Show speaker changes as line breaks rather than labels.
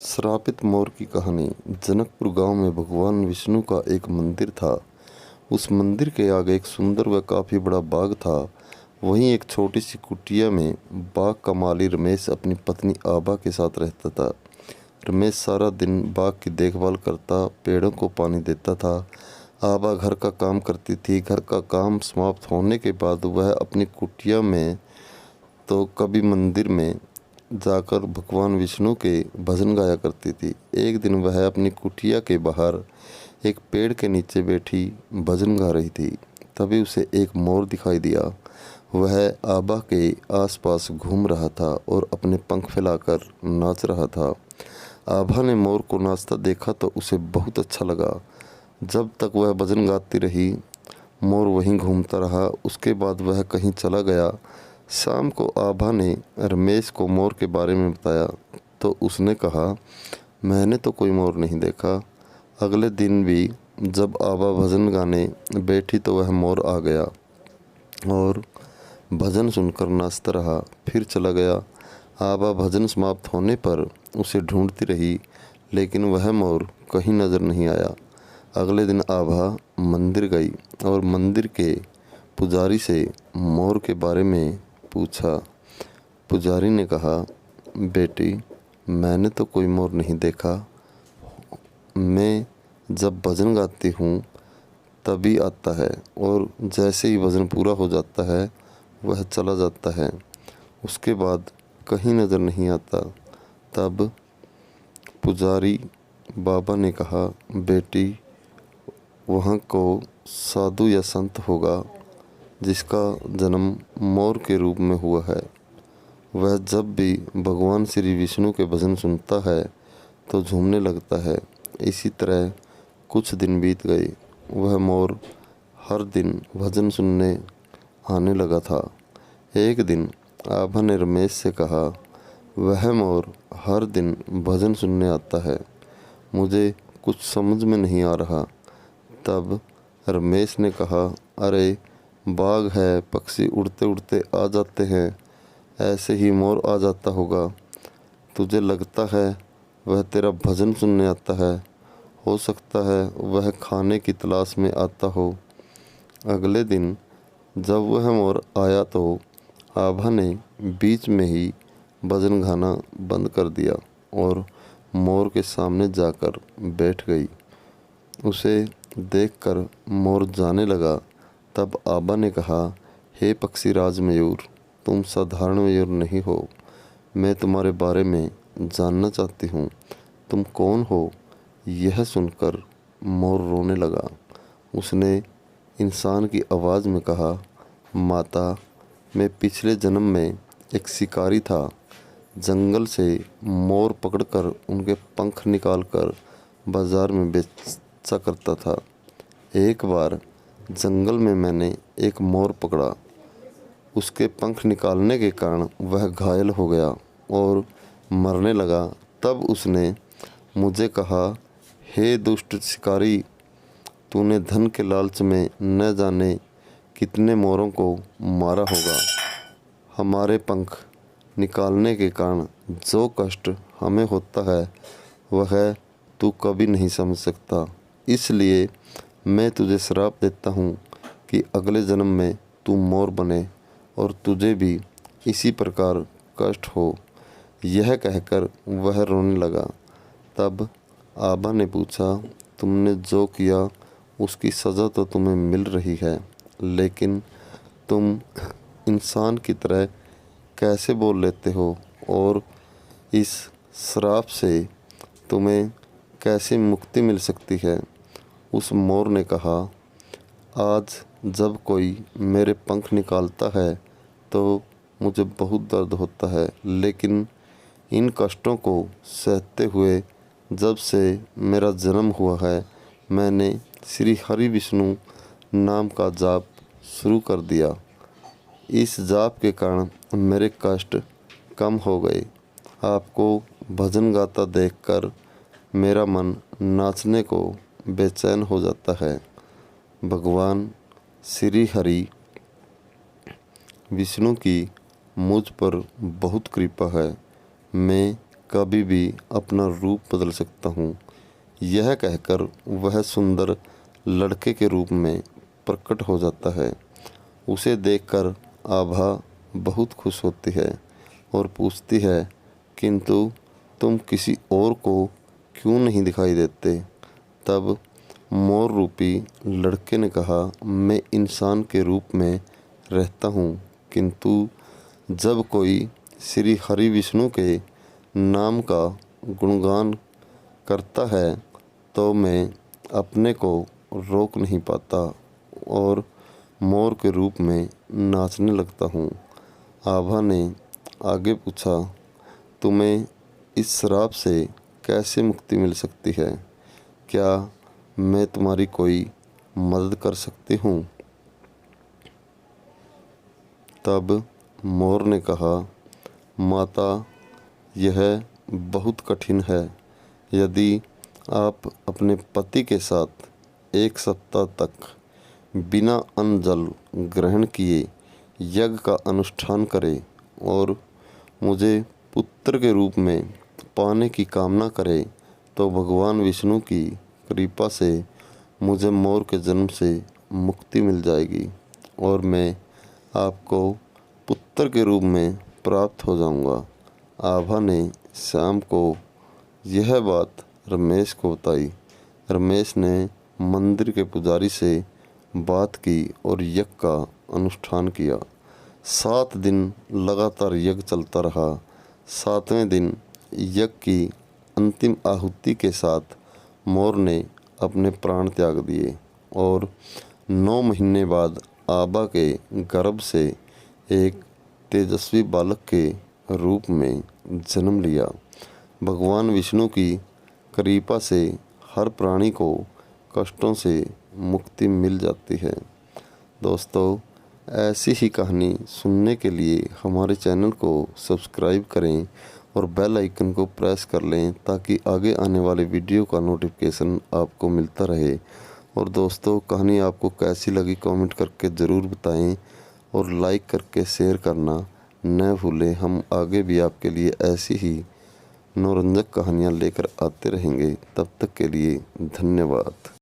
श्रापित मोर की कहानी। जनकपुर गांव में भगवान विष्णु का एक मंदिर था। उस मंदिर के आगे एक सुंदर व काफ़ी बड़ा बाग था। वहीं एक छोटी सी कुटिया में बाग का माली रमेश अपनी पत्नी आभा के साथ रहता था। रमेश सारा दिन बाग की देखभाल करता, पेड़ों को पानी देता था। आभा घर का काम करती थी। घर का काम समाप्त होने के बाद वह अपनी कुटिया में तो कभी मंदिर में जाकर भगवान विष्णु के भजन गाया करती थी। एक दिन वह अपनी कुटिया के बाहर एक पेड़ के नीचे बैठी भजन गा रही थी। तभी उसे एक मोर दिखाई दिया। वह आभा के आसपास घूम रहा था और अपने पंख फैलाकर नाच रहा था। आभा ने मोर को नाचता देखा तो उसे बहुत अच्छा लगा। जब तक वह भजन गाती रही, मोर वहीं घूमता रहा। उसके बाद वह कहीं चला गया। शाम को आभा ने रमेश को मोर के बारे में बताया तो उसने कहा, मैंने तो कोई मोर नहीं देखा। अगले दिन भी जब आभा भजन गाने बैठी तो वह मोर आ गया और भजन सुनकर नाचता रहा, फिर चला गया। आभा भजन समाप्त होने पर उसे ढूंढती रही, लेकिन वह मोर कहीं नज़र नहीं आया। अगले दिन आभा मंदिर गई और मंदिर के पुजारी से मोर के बारे में पूछा। पुजारी ने कहा, बेटी, मैंने तो कोई मोर नहीं देखा। मैं जब भजन गाती हूँ तभी आता है और जैसे ही भजन पूरा हो जाता है वह चला जाता है। उसके बाद कहीं नज़र नहीं आता। तब पुजारी बाबा ने कहा, बेटी, वहाँ को साधु या संत होगा जिसका जन्म मोर के रूप में हुआ है। वह जब भी भगवान श्री विष्णु के भजन सुनता है तो झूमने लगता है। इसी तरह कुछ दिन बीत गए। वह मोर हर दिन भजन सुनने आने लगा था। एक दिन आभा ने रमेश से कहा, वह मोर हर दिन भजन सुनने आता है, मुझे कुछ समझ में नहीं आ रहा। तब रमेश ने कहा, अरे बाग है, पक्षी उड़ते उड़ते आ जाते हैं, ऐसे ही मोर आ जाता होगा। तुझे लगता है वह तेरा भजन सुनने आता है। हो सकता है वह खाने की तलाश में आता हो। अगले दिन जब वह मोर आया तो आभा ने बीच में ही भजन गाना बंद कर दिया और मोर के सामने जाकर बैठ गई। उसे देखकर मोर जाने लगा। तब आभा ने कहा, हे पक्षीराज मयूर, तुम साधारण मयूर नहीं हो। मैं तुम्हारे बारे में जानना चाहती हूँ। तुम कौन हो? यह सुनकर मोर रोने लगा। उसने इंसान की आवाज़ में कहा, माता, मैं पिछले जन्म में एक शिकारी था। जंगल से मोर पकड़कर उनके पंख निकालकर बाज़ार में बेचा करता था। एक बार जंगल में मैंने एक मोर पकड़ा। उसके पंख निकालने के कारण वह घायल हो गया और मरने लगा। तब उसने मुझे कहा, हे दुष्ट शिकारी, तूने धन के लालच में न जाने कितने मोरों को मारा होगा। हमारे पंख निकालने के कारण जो कष्ट हमें होता है वह तू कभी नहीं समझ सकता। इसलिए मैं तुझे श्राप देता हूँ कि अगले जन्म में तू मोर बने और तुझे भी इसी प्रकार कष्ट हो। यह कहकर वह रोने लगा। तब आभा ने पूछा, तुमने जो किया उसकी सज़ा तो तुम्हें मिल रही है, लेकिन तुम इंसान की तरह कैसे बोल लेते हो और इस श्राप से तुम्हें कैसे मुक्ति मिल सकती है? उस मोर ने कहा, आज जब कोई मेरे पंख निकालता है तो मुझे बहुत दर्द होता है, लेकिन इन कष्टों को सहते हुए जब से मेरा जन्म हुआ है, मैंने श्री हरि विष्णु नाम का जाप शुरू कर दिया। इस जाप के कारण मेरे कष्ट कम हो गए। आपको भजन गाता देखकर मेरा मन नाचने को बेचैन हो जाता है। भगवान श्री हरि विष्णु की मुझ पर बहुत कृपा है। मैं कभी भी अपना रूप बदल सकता हूँ। यह कहकर वह सुंदर लड़के के रूप में प्रकट हो जाता है। उसे देखकर आभा बहुत खुश होती है और पूछती है, किंतु तुम किसी और को क्यों नहीं दिखाई देते? तब मोर रूपी लड़के ने कहा, मैं इंसान के रूप में रहता हूँ, किंतु जब कोई श्री हरि विष्णु के नाम का गुणगान करता है तो मैं अपने को रोक नहीं पाता और मोर के रूप में नाचने लगता हूँ। आभा ने आगे पूछा, तुम्हें इस श्राप से कैसे मुक्ति मिल सकती है? क्या मैं तुम्हारी कोई मदद कर सकती हूँ? तब मोर ने कहा, माता, यह बहुत कठिन है। यदि आप अपने पति के साथ 1 सप्ताह तक बिना अन्न जल ग्रहण किए यज्ञ का अनुष्ठान करें और मुझे पुत्र के रूप में पाने की कामना करें तो भगवान विष्णु की कृपा से मुझे मोर के जन्म से मुक्ति मिल जाएगी और मैं आपको पुत्र के रूप में प्राप्त हो जाऊंगा। आभा ने शाम को यह बात रमेश को बताई। रमेश ने मंदिर के पुजारी से बात की और यज्ञ का अनुष्ठान किया। 7 दिन लगातार यज्ञ चलता रहा। 7वें दिन यज्ञ की अंतिम आहुति के साथ मोर ने अपने प्राण त्याग दिए और 9 महीने बाद आभा के गर्भ से एक तेजस्वी बालक के रूप में जन्म लिया। भगवान विष्णु की कृपा से हर प्राणी को कष्टों से मुक्ति मिल जाती है। दोस्तों, ऐसी ही कहानी सुनने के लिए हमारे चैनल को सब्सक्राइब करें और बेल आइकन को प्रेस कर लें ताकि आगे आने वाले वीडियो का नोटिफिकेशन आपको मिलता रहे। और दोस्तों, कहानी आपको कैसी लगी कमेंट करके ज़रूर बताएं और लाइक करके शेयर करना न भूलें। हम आगे भी आपके लिए ऐसी ही मनोरंजक कहानियाँ लेकर आते रहेंगे। तब तक के लिए धन्यवाद।